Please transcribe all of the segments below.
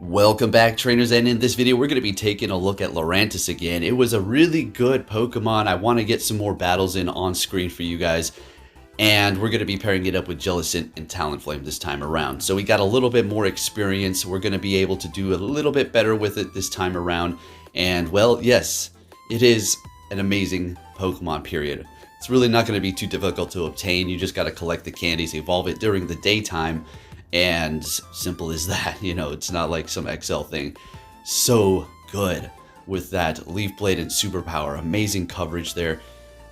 Welcome back, trainers, and in this video we're going to be taking a look at Lurantis again. It was a really good Pokemon. I want to get some more battles in on screen for you guys, and we're going to be pairing it up with Jellicent and Talonflame this time around. So we got a little bit more experience. We're going to be able to do a little bit better with it this time around, and well, yes, it is an amazing Pokemon, period. It's really not going to be too difficult to obtain. You just got to collect the candies, evolve it during the daytime, and simple as that. You know, it's not like some XL thing. So good with that Leaf Blade and Superpower. Amazing coverage there.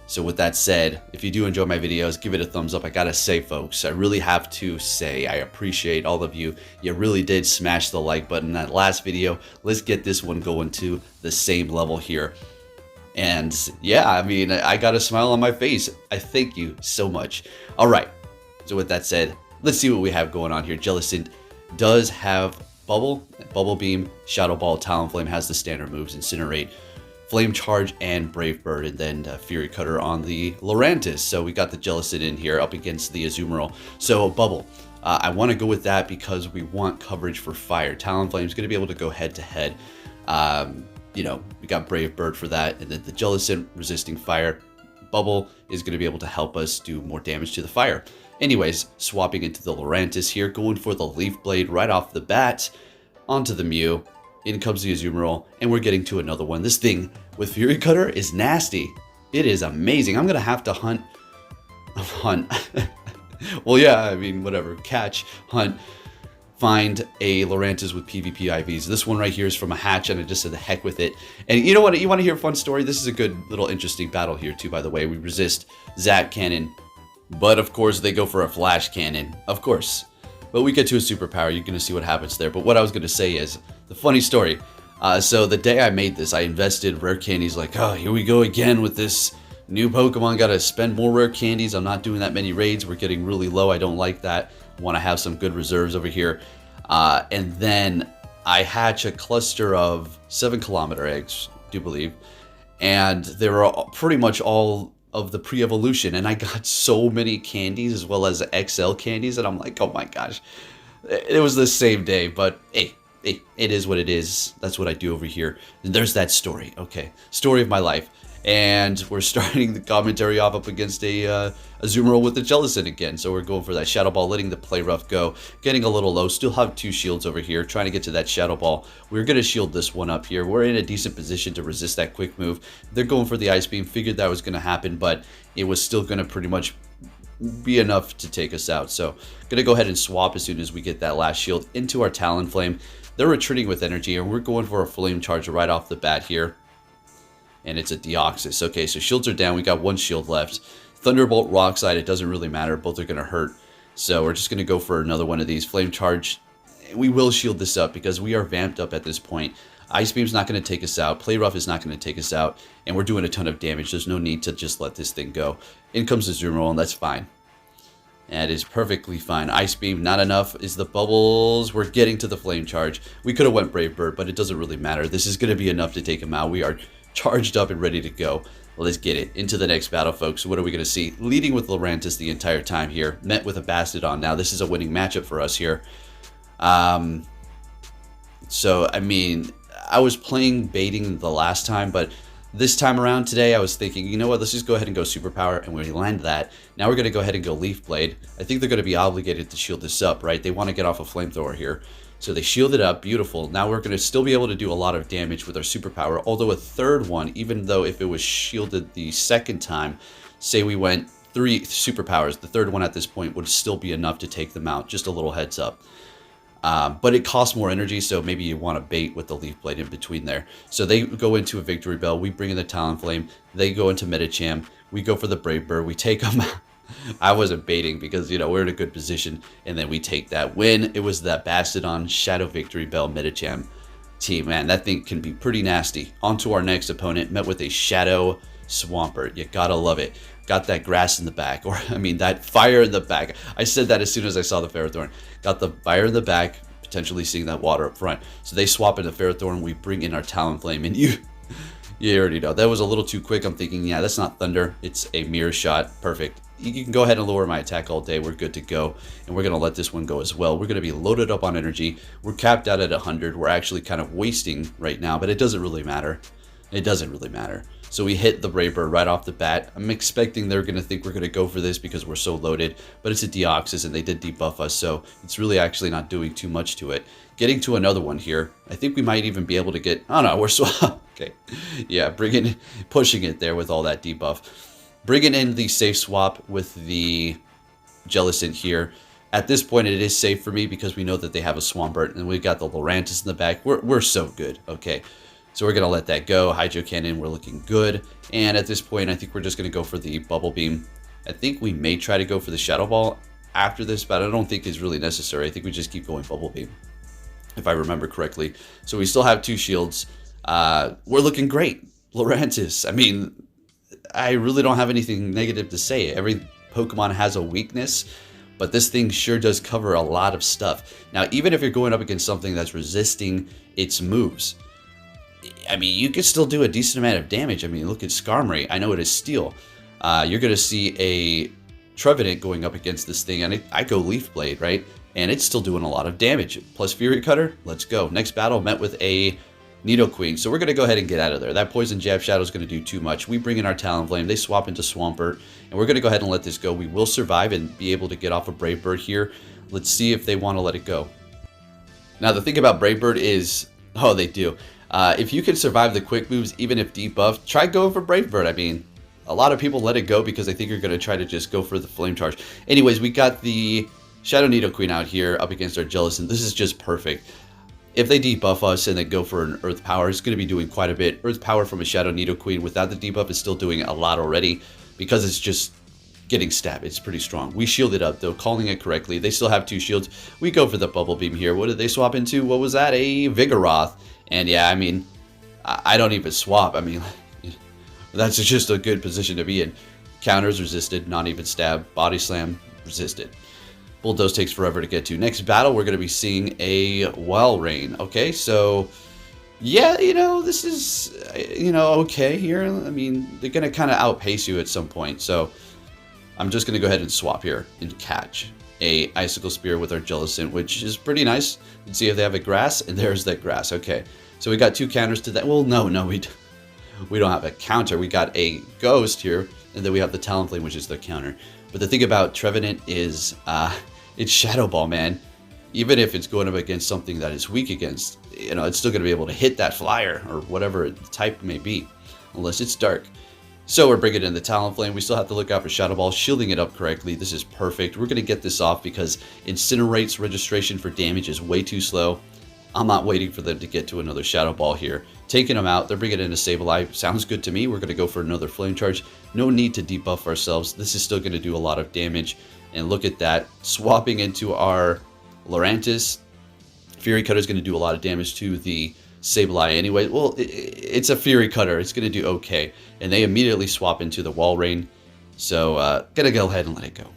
So with that said, if you do enjoy my videos, give it a thumbs up. I gotta say, folks, I really have to say I appreciate all of you. You really did smash the like button in that last video. Let's get this one going to the same level here. And yeah, I mean, I got a smile on my face. I thank you so much. All right, so with that said, let's see what we have going on here. Jellicent does have Bubble, Bubble Beam, Shadow Ball. Talonflame has the standard moves, Incinerate, Flame Charge, and Brave Bird, and then Fury Cutter on the Lurantis. So we got the Jellicent in here up against the Azumarill. So Bubble, I want to go with that because we want coverage for Fire. Talonflame's going to be able to go head to head. You know, we got Brave Bird for that, and then the Jellicent resisting Fire. Bubble is going to be able to help us do more damage to the Fire. Anyways, swapping into the Lurantis here, going for the Leaf Blade right off the bat, onto the Mew, in comes the Azumarill, and we're getting to another one. This thing with Fury Cutter is nasty. It is amazing. I'm gonna have to hunt. Well, yeah, I mean, whatever, catch, hunt, find a Lurantis with PvP IVs. This one right here is from a hatch, and I just said the heck with it. And you know what, you want to hear a fun story? This is a good little interesting battle here too, by the way. We resist Zap Cannon, but of course they go for a Flash Cannon, of course. But we get to a Superpower, you're going to see what happens there. But what I was going to say is, the funny story. So the day I made this, I invested rare candies like, oh, here we go again with this new Pokemon. Got to spend more rare candies. I'm not doing that many raids. We're getting really low. I don't like that. Want to have some good reserves over here. And then I hatch a cluster of 7-kilometer eggs, I do believe. And they were pretty much all of the pre-evolution, and I got so many candies as well as XL candies, and I'm like, oh my gosh, it was the same day. But hey, it is what it is. That's what I do over here. And there's that story. Okay, story of my life. And we're starting the commentary off up against a Azumarill with the Jellicent again. So we're going for that Shadow Ball, letting the Play Rough go. Getting a little low. Still have 2 shields over here. Trying to get to that Shadow Ball. We're going to shield this one up here. We're in a decent position to resist that quick move. They're going for the Ice Beam. Figured that was going to happen, but it was still going to pretty much be enough to take us out. So going to go ahead and swap as soon as we get that last shield into our Talonflame. They're retreating with energy, and we're going for a Flame Charge right off the bat here. And it's a Deoxys. Okay, so shields are down. We got 1 shield left. Thunderbolt, Rock Slide, it doesn't really matter. Both are going to hurt. So we're just going to go for another one of these. Flame Charge. We will shield this up because we are vamped up at this point. Ice Beam's not going to take us out. Play Rough is not going to take us out. And we're doing a ton of damage. There's no need to just let this thing go. In comes the Azumarill, and that's fine. That is perfectly fine. Ice Beam, not enough. Is the bubbles. We're getting to the Flame Charge. We could have went Brave Bird, but it doesn't really matter. This is going to be enough to take him out. We are charged up and ready to go. Well, let's get it into the next battle, folks. What are we going to see? Leading with Lurantis the entire time here. Met with a Bastodon. Now, this is a winning matchup for us here. So, I mean, I was playing baiting the last time, but this time around today, I was thinking, you know what, let's just go ahead and go Superpower, and we land that. Now we're going to go ahead and go Leaf Blade. I think they're going to be obligated to shield this up, right? They want to get off a Flamethrower here. So they shield it up, beautiful. Now we're going to still be able to do a lot of damage with our Superpower, although a third one, even though if it was shielded the second time, say we went 3 Superpowers, the third one at this point would still be enough to take them out, just a little heads up. But it costs more energy, so maybe you want to bait with the Leaf Blade in between there. So they go into a Victory Bell, we bring in the Talonflame, they go into Medicham, we go for the Brave Bird, we take them out. I wasn't baiting because, you know, we're in a good position, and then we take that win. It was that Bastodon, Shadow Victory Bell, Medicham team. Man, that thing can be pretty nasty. On to our next opponent, met with a Shadow Swampert. You gotta love it. Got that grass in the back, or I mean that fire in the back. I said that as soon as I saw the Ferrothorn. Got the fire in the back, potentially seeing that water up front. So they swap into Ferrothorn, we bring in our Talonflame, and you already know. That was a little too quick. I'm thinking, yeah, that's not Thunder. It's a Mirror Shot. Perfect. you can go ahead and lower my attack all day. We're good to go. And we're going to let this one go as well. We're going to be loaded up on energy. We're capped out at 100. We're actually kind of wasting right now, but it doesn't really matter. It doesn't really matter. So we hit the Brave Bird right off the bat. I'm expecting they're going to think we're going to go for this because we're so loaded, but it's a Deoxys and they did debuff us, so it's really actually not doing too much to it. Getting to another one here. I think we might even be able to get... Oh no, we're so... Okay. Yeah, pushing it there with all that debuff. Bringing in the safe swap with the Jellicent here. At this point, it is safe for me because we know that they have a Swampert and we've got the Lurantis in the back. We're so good. Okay. So we're going to let that go. Hydro Cannon, we're looking good. And at this point, I think we're just going to go for the Bubble Beam. I think we may try to go for the Shadow Ball after this, but I don't think it's really necessary. I think we just keep going Bubble Beam, if I remember correctly. So we still have 2 shields. We're looking great. Lurantis, I mean, I really don't have anything negative to say. Every Pokemon has a weakness, but this thing sure does cover a lot of stuff. Now, even if you're going up against something that's resisting its moves, I mean, you can still do a decent amount of damage. I mean, look at Skarmory. I know it is Steel. You're going to see a Trevenant going up against this thing, and I go Leaf Blade, right? And it's still doing a lot of damage. Plus Fury Cutter, let's go. Next battle met with a Nidoqueen. So we're going to go ahead and get out of there. That Poison Jab Shadow is going to do too much. We bring in our Talonflame. They swap into Swampert, and we're going to go ahead and let this go. We will survive and be able to get off a Brave Bird here. Let's see if they want to let it go. Now, the thing about Brave Bird is... Oh, they do. If you can survive the quick moves, even if debuffed, try going for Brave Bird. I mean, a lot of people let it go because they think you're going to try to just go for the Flame Charge. Anyways, we got the Shadow Nidoqueen out here up against our Jellicent. This is just perfect. If they debuff us and they go for an Earth Power, it's going to be doing quite a bit. Earth Power from a Shadow Nidoqueen without the debuff is still doing a lot already because it's just getting stabbed. It's pretty strong. We shielded up, though, calling it correctly. They still have 2 shields. We go for the Bubble Beam here. What did they swap into? What was that? A Vigoroth. And yeah, I mean, I don't even swap. I mean, that's just a good position to be in. Counters resisted, not even stab. Body Slam resisted. Bulldoze takes forever to get to. Next battle, we're going to be seeing a Walrein. Okay, so yeah, you know, this is, you know, okay here. I mean, they're going to kind of outpace you at some point. So I'm just going to go ahead and swap here and catch a Icicle Spear with our Jellicent, which is pretty nice. Let's see if they have a Grass, and there's that Grass. Okay, so we got 2 counters to that. Well, no, we don't have a counter. We got a Ghost here, and then we have the Talonflame, which is the counter. But the thing about Trevenant is it's Shadow Ball, man. Even if it's going up against something that is weak against, you know, it's still going to be able to hit that flyer or whatever the type may be, unless it's dark. So we're bringing in the Talonflame. We still have to look out for Shadow Ball, shielding it up correctly. This is perfect. We're going to get this off because Incinerate's registration for damage is way too slow. I'm not waiting for them to get to another Shadow Ball here. Taking them out. They're bringing in a Sableye. Sounds good to me. We're going to go for another Flame Charge. No need to debuff ourselves. This is still going to do a lot of damage. And look at that. Swapping into our Lurantis. Fury Cutter is going to do a lot of damage to the Sableye anyway. Well, it's a Fury Cutter. It's going to do okay. And they immediately swap into the Walrein. So, gonna go ahead and let it go.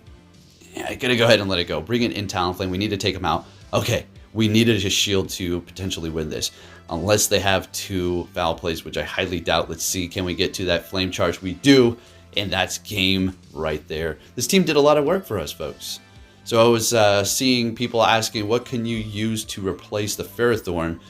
Yeah, gonna go ahead and let it go. Bring it in Talonflame. We need to take them out. Okay, we needed a shield to potentially win this. Unless they have 2 foul plays, which I highly doubt. Let's see, can we get to that Flame Charge? We do, and that's game right there. This team did a lot of work for us, folks. So I was seeing people asking, what can you use to replace the Ferrothorn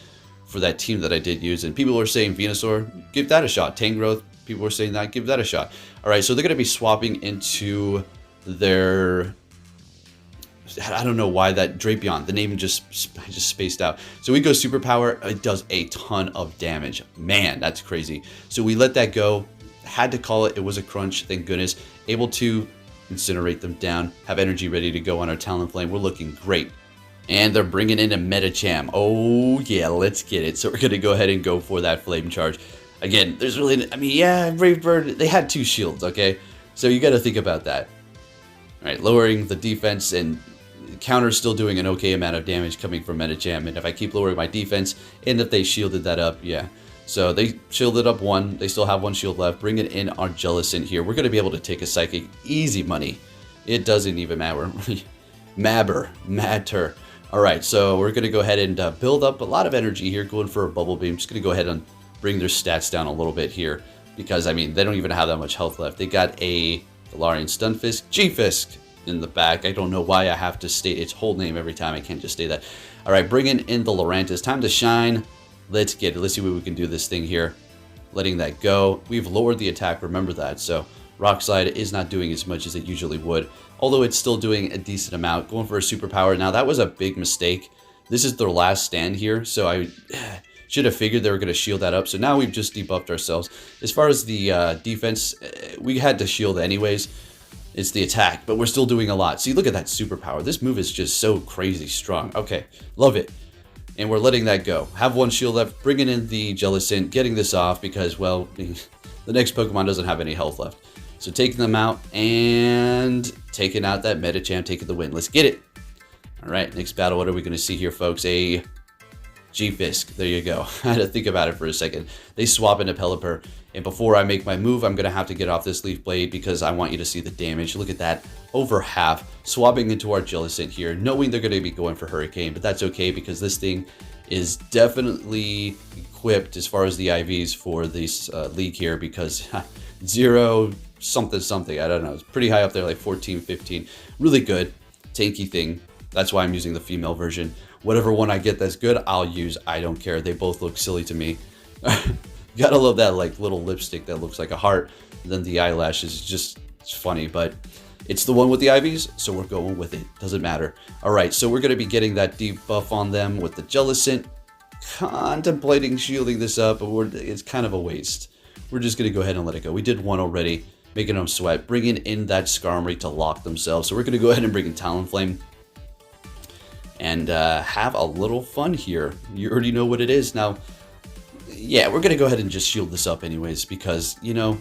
for that team that I did use? And people were saying Venusaur, give that a shot. Tangrowth, people were saying that, give that a shot. All right, so they're going to be swapping into their... I don't know why that Drapion, the name just spaced out. So we go Superpower. It does a ton of damage. Man, that's crazy. So we let that go. Had to call it. It was a crunch, thank goodness. Able to incinerate them down. Have energy ready to go on our Talonflame. We're looking great. And they're bringing in a Medicham. Oh, yeah, let's get it. So we're going to go ahead and go for that Flame Charge. Again, there's really... I mean, yeah, Brave Bird, they had 2 shields, okay? So you got to think about that. All right, lowering the defense and... Counter's still doing an okay amount of damage coming from Medicham, and if I keep lowering my defense, and if they shielded that up, yeah. So they shielded up 1, they still have 1 shield left. Bring it in our Jellicent here. We're going to be able to take a Psychic, easy money. It doesn't even matter. matter. Alright, so we're going to go ahead and build up a lot of energy here, going for a Bubble Beam. Just going to go ahead and bring their stats down a little bit here, because, I mean, they don't even have that much health left. They got a Galarian Stunfisk, G-Fisk in the back. I don't know why I have to state its whole name every time. I can't just say that. All right, bringing in the Lurantis. Time to shine. Let's get it. Let's see what we can do this thing here. Letting that go. We've lowered the attack, remember that. So Rock Slide is not doing as much as it usually would, although it's still doing a decent amount. Going for a superpower. Now, that was a big mistake. This is their last stand here, so I should have figured they were going to shield that up. So now we've just debuffed ourselves. As far as the defense, we had to shield anyways. It's the attack, but we're still doing a lot. See, look at that superpower. This move is just so crazy strong. Okay, love it. And we're letting that go. Have one shield left, bringing in the Jellicent, getting this off because, well, the next Pokemon doesn't have any health left. So taking them out and taking out that Medicham, taking the win. Let's get it. All right, next battle, what are we going to see here, folks? A G-Fisk. There you go. I had to think about it for a second. They swap into Pelipper. And before I make my move, I'm going to have to get off this Leaf Blade because I want you to see the damage. Look at that. Over half. Swapping into our Jellicent here, knowing they're going to be going for Hurricane. But that's okay because this thing is definitely equipped as far as the IVs for this league here because 0 something something. I don't know. It's pretty high up there, like 14, 15. Really good. Tanky thing. That's why I'm using the female version. Whatever one I get that's good, I'll use. I don't care. They both look silly to me. Gotta love that like little lipstick that looks like a heart. And then the eyelashes, it's funny, but it's the one with the IVs, so we're going with it. Doesn't matter. All right, so we're gonna be getting that deep buff on them with the Jellicent. Contemplating shielding this up, but it's kind of a waste. We're just gonna go ahead and let it go. We did one already, making them sweat, bringing in that Skarmory to lock themselves. So we're gonna go ahead and bring in Talonflame and have a little fun here. You already know what it is. Now, yeah, we're going to go ahead and just shield this up anyways because, you know,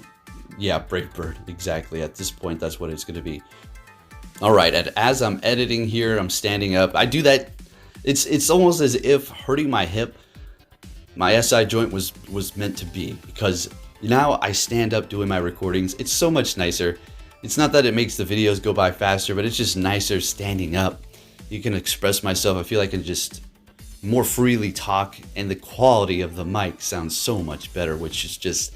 yeah, Brave Bird, exactly. At this point, that's what it's going to be. All right, and as I'm editing here, I'm standing up. I do that. It's almost as if hurting my hip, my SI joint was meant to be because now I stand up doing my recordings. It's so much nicer. It's not that it makes the videos go by faster, but it's just nicer standing up. You can express myself. I feel like I can just more freely talk, and the quality of the mic sounds so much better, which is just,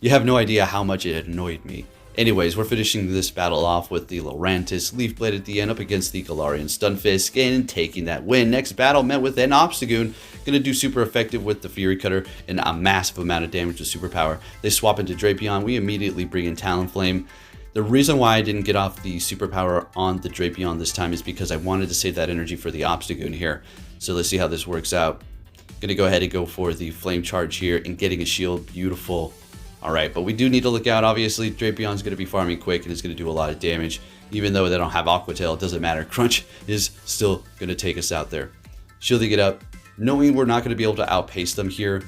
you have no idea how much it annoyed me. Anyways, we're finishing this battle off with the Lurantis Leaf Blade at the end up against the Galarian Stunfisk and taking that win. Next battle met with an Obstagoon. Gonna do super effective with the Fury Cutter and a massive amount of damage with superpower. They swap into Drapion. We immediately bring in Talonflame. The reason why I didn't get off the superpower on the Drapion this time is because I wanted to save that energy for the Obstagoon here. So let's see how this works out. Gonna go ahead and go for the Flame Charge here and getting a shield. Beautiful. All right, but we do need to look out. Obviously, Drapion's gonna be farming quick and it's gonna do a lot of damage. Even though they don't have Aqua Tail, it doesn't matter. Crunch is still gonna take us out there. Shielding it up, knowing we're not gonna be able to outpace them here.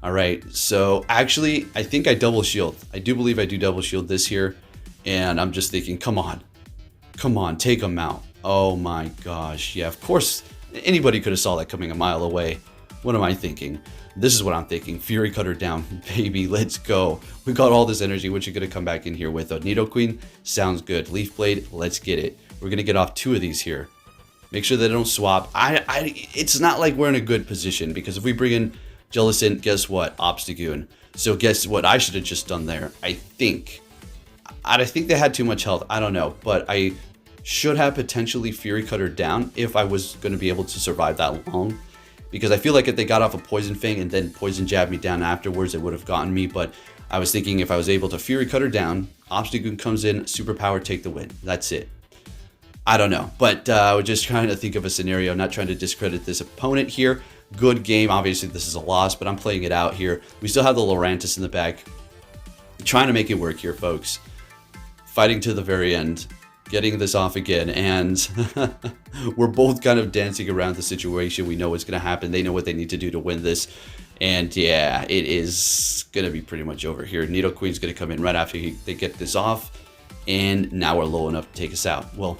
All right, so actually, I think I double shield. I do believe I do double shield this here. And I'm just thinking, come on, take them out. Oh my gosh, yeah, of course, anybody could have saw that coming a mile away. What am I thinking? This is what I'm thinking. Fury Cutter down, baby, let's go. We got all this energy, what you gonna come back in here with? A Nidoqueen? Sounds good. Leaf Blade, let's get it. We're gonna get off 2 of these here. Make sure they don't swap. It's not like we're in a good position because if we bring in Jellicent, guess what? Obstagoon. So guess what I should have just done there? I think they had too much health. I don't know, but I should have potentially Fury Cutter down if I was going to be able to survive that long. Because I feel like if they got off a Poison Fang and then Poison Jabbed me down afterwards, it would have gotten me. But I was thinking if I was able to Fury Cutter down, Obstagoon comes in, Superpower, take the win. That's it. I don't know, but I was just trying to think of a scenario, not trying to discredit this opponent here. Good game. Obviously, this is a loss, but I'm playing it out here. We still have the Lurantis in the back. Trying to make it work here, folks. Fighting to the very end, getting this off again, and we're both kind of dancing around the situation. We know what's going to happen. They know what they need to do to win this, and yeah, it is going to be pretty much over here. Nidoqueen's going to come in right after they get this off, and now we're low enough to take us out. Well,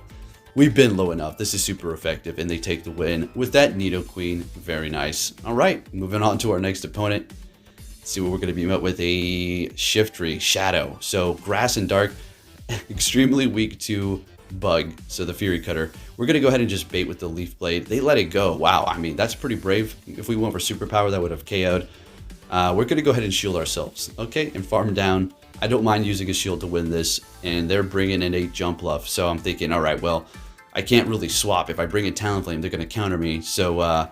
we've been low enough. This is super effective, and they take the win with that Nidoqueen. Very nice. All right, moving on to our next opponent. Let's see what we're going to be met with. A Shiftry Shadow. So Grass and Dark. Extremely weak to Bug, so the Fury Cutter. We're going to go ahead and just bait with the Leaf Blade. They let it go. Wow, I mean, that's pretty brave. If we went for Superpower, that would have KO'd. We're going to go ahead and shield ourselves, okay, and farm down I don't mind using a shield to win this, and they're bringing in a jump bluff. So I'm thinking, all right, well, I can't really swap. If I bring in Talonflame, they're going to counter me. So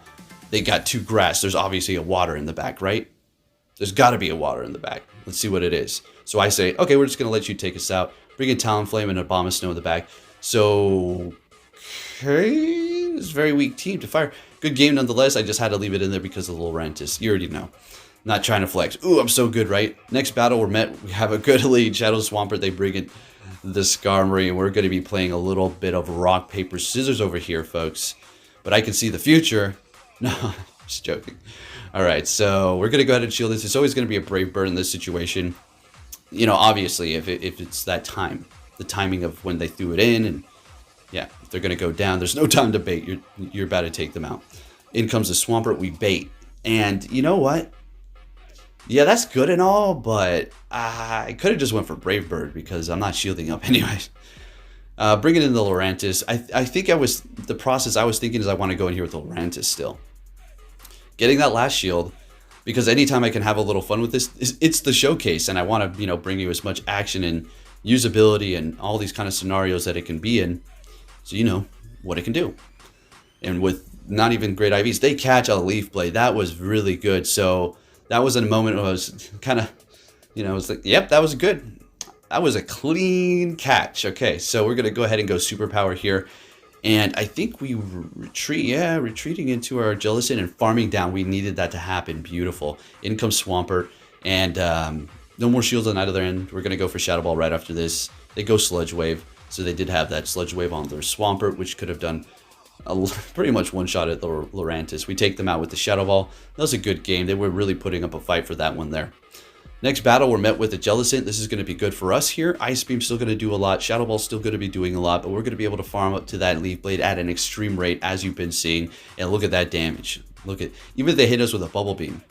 they got 2 grass. There's obviously a water in the back, right? There's got to be a water in the back. Let's see what it is. So I say, okay, we're just going to let you take us out. Bring in Talonflame and a Bomb of Snow in the back. So, okay, it's a very weak team to fire. Good game nonetheless. I just had to leave it in there because of the Lurantis. You already know. Not trying to flex. Ooh, I'm so good, right? Next battle, we're met. We have a good lead. Shadow Swampert, they bring in the Skarmory, and we're going to be playing a little bit of rock, paper, scissors over here, folks. But I can see the future. No, just joking. All right, so we're going to go ahead and shield this. It's always going to be a Brave Bird in this situation. You know, obviously, if it's that time, the timing of when they threw it in, and yeah, if they're going to go down, there's no time to bait. You're about to take them out. In comes the Swampert, we bait. And you know what? Yeah, that's good and all, but I could have just went for Brave Bird because I'm not shielding up anyways. Bringing in the Lurantis. I think the process I was thinking is I want to go in here with the Lurantis still. Getting that last shield, because anytime I can have a little fun with this, it's the showcase, and I want to, you know, bring you as much action and usability and all these kind of scenarios that it can be in, so you know what it can do. And with not even great IVs, they catch a Leaf Blade. That was really good. So that was a moment where I was kind of, you know, I was like, yep, that was good. That was a clean catch. Okay, so we're going to go ahead and go Superpower here. And I think we retreat, yeah, retreating into our Jellicent and farming down. We needed that to happen. Beautiful. In comes Swampert. And no more shields on either end. We're going to go for Shadow Ball right after this. They go Sludge Wave. So they did have that Sludge Wave on their Swampert, which could have done pretty much one shot at the Lurantis. We take them out with the Shadow Ball. That was a good game. They were really putting up a fight for that one there. Next battle, we're met with a Jellicent. This is going to be good for us here. Ice Beam's still going to do a lot. Shadow Ball's still going to be doing a lot, but we're going to be able to farm up to that Leaf Blade at an extreme rate, as you've been seeing. And look at that damage. Look at, even if they hit us with a Bubble Beam.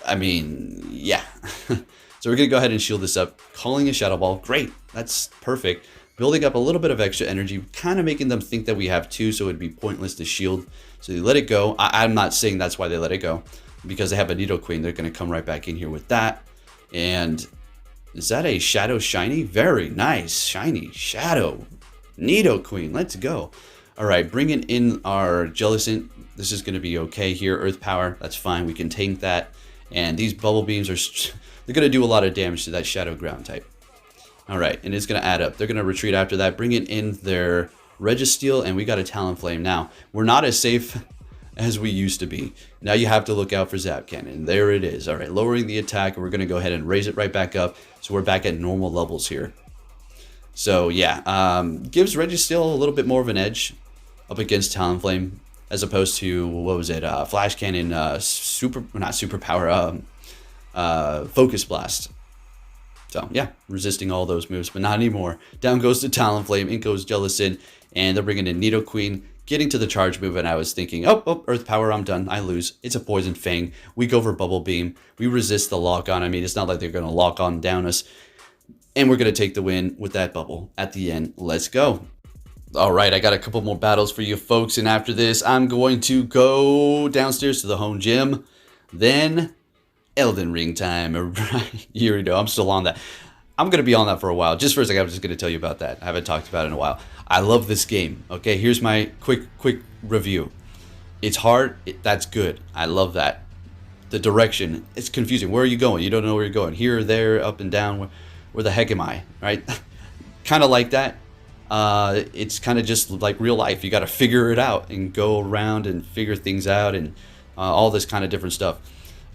I mean, yeah. So we're going to go ahead and shield this up. Calling a Shadow Ball. Great. That's perfect. Building up a little bit of extra energy, kind of making them think that we have 2, so it'd be pointless to shield. So they let it go. I'm not saying that's why they let it go, because they have a Nidoqueen. They're going to come right back in here with that. And is that a Shadow Shiny? Very nice. Shiny Shadow Nidoqueen. Let's go. All right, bringing in our Jellicent. This is going to be okay here. Earth Power. That's fine. We can tank that. And these Bubble Beams are... they're going to do a lot of damage to that Shadow Ground type. All right, and it's going to add up. They're going to retreat after that, bringing in their Registeel, and we got a Talonflame. Now, we're not as safe as we used to be. Now you have to look out for Zap Cannon. There it is. All right, lowering the attack, and we're going to go ahead and raise it right back up, so we're back at normal levels here. So, yeah, gives Registeel a little bit more of an edge up against Talonflame, as opposed to, what was it, Flash Cannon, Focus Blast. So, yeah, resisting all those moves, but not anymore. Down goes the Talonflame, in goes Jellicent, and they're bringing in Nidoqueen, getting to the charge move, and I was thinking, oh, Earth Power, I'm done. I lose. It's a Poison Fang. We go for Bubble Beam. We resist the lock-on. I mean, it's not like they're going to lock on down us. And we're going to take the win with that bubble at the end. Let's go. All right, I got a couple more battles for you folks, and after this, I'm going to go downstairs to the home gym. Then... Elden Ring time. Right, you already know, I'm still on that. I'm going to be on that for a while. Just for a second, I'm just going to tell you about that. I haven't talked about it in a while. I love this game. Okay, here's my quick review. It's hard. That's good. I love that. The direction, it's confusing. Where are you going? You don't know where you're going. Here, there, up and down. Where the heck am I? Right? Kind of like that. It's kind of just like real life. You got to figure it out and go around and figure things out and all this kind of different stuff.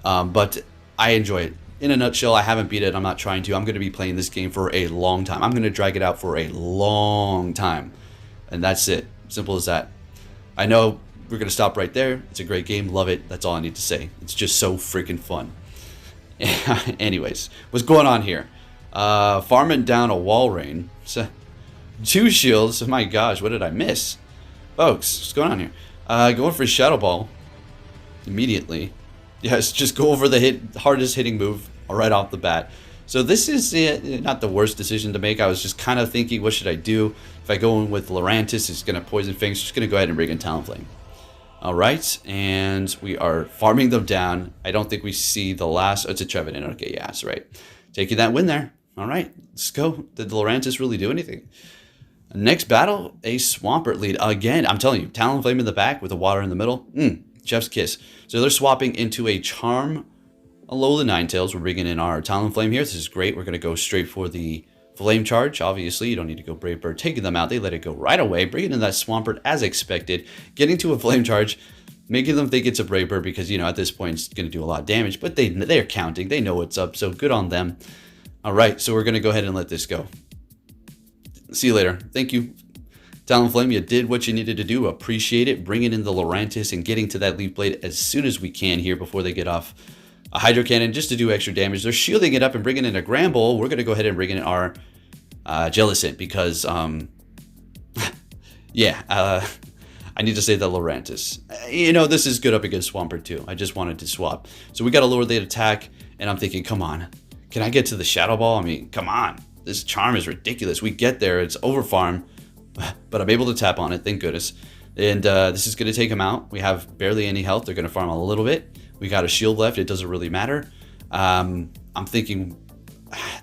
But I enjoy it. In a nutshell, I haven't beat it. I'm not trying to. I'm going to be playing this game for a long time. I'm going to drag it out for a long time. And that's it. Simple as that. I know we're going to stop right there. It's a great game. Love it. That's all I need to say. It's just so freaking fun. Anyways, what's going on here? Farming down a Walrein. So, 2 shields. Oh my gosh, what did I miss? Folks, what's going on here? Going for Shadow Ball. Immediately. Yes, just go over the hardest hitting move right off the bat. So this is not the worst decision to make. I was just kind of thinking, what should I do? If I go in with Lurantis, it's going to Poison Fangs. Just going to go ahead and bring in Talonflame. All right, and we are farming them down. I don't think we see the last... Oh, it's a Trevenant. Okay, yeah, that's right. Taking that win there. All right, let's go. Did Lurantis really do anything? Next battle, a Swampert lead. Again, I'm telling you, Talonflame in the back with the water in the middle. Chef's kiss. So they're swapping into a Charm, a Alolan Ninetales. We're bringing in our Talonflame here. This is great. We're going to go straight for the Flame Charge. Obviously, you don't need to go Brave Bird. Taking them out, they let it go right away. Bringing in that Swampert as expected. Getting to a Flame Charge, making them think it's a Brave Bird because, you know, at this point it's going to do a lot of damage. But they're counting. They know what's up, so good on them. All right, so we're going to go ahead and let this go. See you later. Thank you. Talonflame, you did what you needed to do. Appreciate it. Bringing in the Lurantis and getting to that Leaf Blade as soon as we can here before they get off a Hydro Cannon just to do extra damage. They're shielding it up and bringing in a Gramble. We're going to go ahead and bring in our Jellicent because, yeah, I need to say the Lurantis. You know, this is good up against Swampert too. I just wanted to swap. So we got to lower the attack, and I'm thinking, come on. Can I get to the Shadow Ball? I mean, come on. This Charm is ridiculous. We get there. It's over farm, but I'm able to tap on it. Thank goodness. And this is going to take them out. We have barely any health. They're going to farm a little bit. We got a shield left. It doesn't really matter. I'm thinking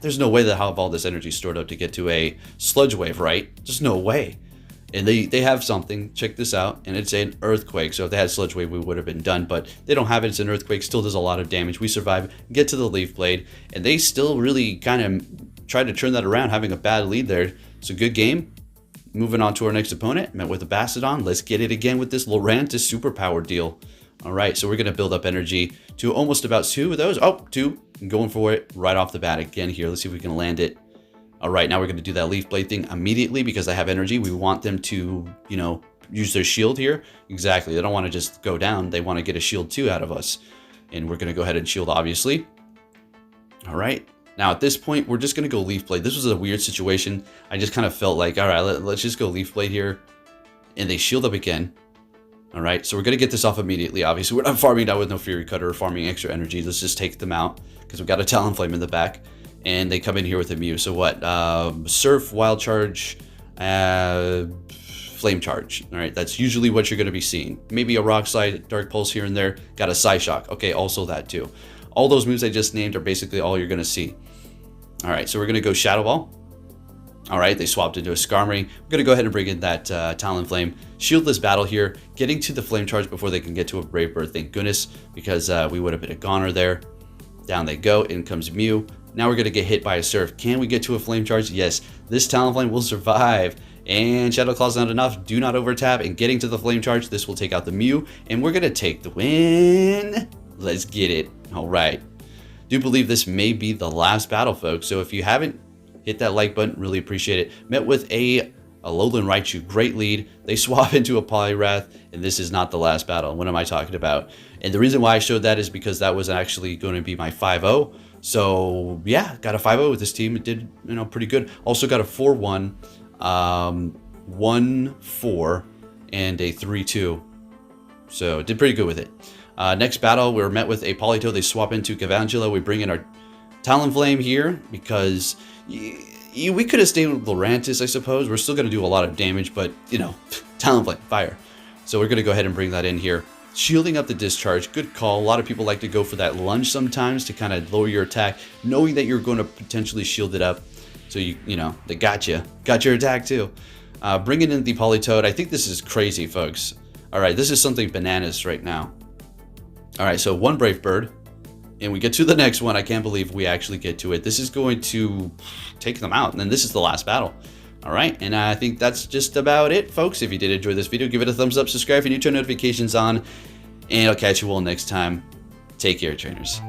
there's no way that I'll have all this energy stored up to get to a Sludge Wave, right? Just no way. And they have something. Check this out. And it's an Earthquake. So if they had Sludge Wave, we would have been done. But they don't have it. It's an Earthquake. Still does a lot of damage. We survive. Get to the Leaf Blade. And they still really kind of tried to turn that around, having a bad lead there. It's a good game. Moving on to our next opponent. Met with a Bastiodon. Let's get it again with this Lurantis superpower deal. All right, so we're going to build up energy to almost about 2 of those. Oh, 2. I'm going for it right off the bat again here. Let's see if we can land it. All right, now we're going to do that Leaf Blade thing immediately because I have energy. We want them to, you know, use their shield here. Exactly. They don't want to just go down. They want to get a shield too out of us. And we're going to go ahead and shield, obviously. All right. Now, at this point, we're just going to go Leaf Blade. This was a weird situation. I just kind of felt like, all right, let's just go Leaf Blade here. And they shield up again. All right, so we're going to get this off immediately, obviously. We're not farming down with no Fury Cutter or farming extra energy. Let's just take them out because we've got a Talonflame in the back. And they come in here with a Mew. So what? Surf, Wild Charge, Flame Charge. All right, that's usually what you're going to be seeing. Maybe a Rock Slide, Dark Pulse here and there. Got a Psyshock. Okay, also that too. All those moves I just named are basically all you're going to see. All right, so we're going to go Shadow Ball. All right, they swapped into a Skarmory. We're going to go ahead and bring in that Talonflame. Shieldless battle here, getting to the Flame Charge before they can get to a Brave Bird. Thank goodness, because we would have been a goner there. Down they go. In comes Mew. Now we're going to get hit by a Surf. Can we get to a Flame Charge? Yes, this Talonflame will survive. And Shadow Claw's not enough. Do not overtap. And getting to the Flame Charge, this will take out the Mew. And we're going to take the win. Let's get it. All right. Do believe this may be the last battle, folks. So if you haven't, hit that like button. Really appreciate it. Met with a Alolan Raichu. Great lead. They swap into a Poliwrath. And this is not the last battle. What am I talking about? And the reason why I showed that is because that was actually going to be my 5-0. So yeah, got a 5-0 with this team. It did, you know, pretty good. Also got a 4-1, 1-4, and a 3-2. So did pretty good with it. Next battle, we were met with a Politoed. They swap into Gavangela. We bring in our Talonflame here because we could have stayed with Lurantis, I suppose. We're still going to do a lot of damage, but, you know, Talonflame, fire. So we're going to go ahead and bring that in here. Shielding up the discharge, good call. A lot of people like to go for that lunge sometimes to kind of lower your attack, knowing that you're going to potentially shield it up. So, you know, they got you. Got your attack too. Bringing in the Politoed. I think this is crazy, folks. All right, this is something bananas right now. All right, so one Brave Bird. And we get to the next one. I can't believe we actually get to it. This is going to take them out. And then this is the last battle. All right, and I think that's just about it, folks. If you did enjoy this video, give it a thumbs up, subscribe if you need to turn notifications on, and I'll catch you all next time. Take care, trainers.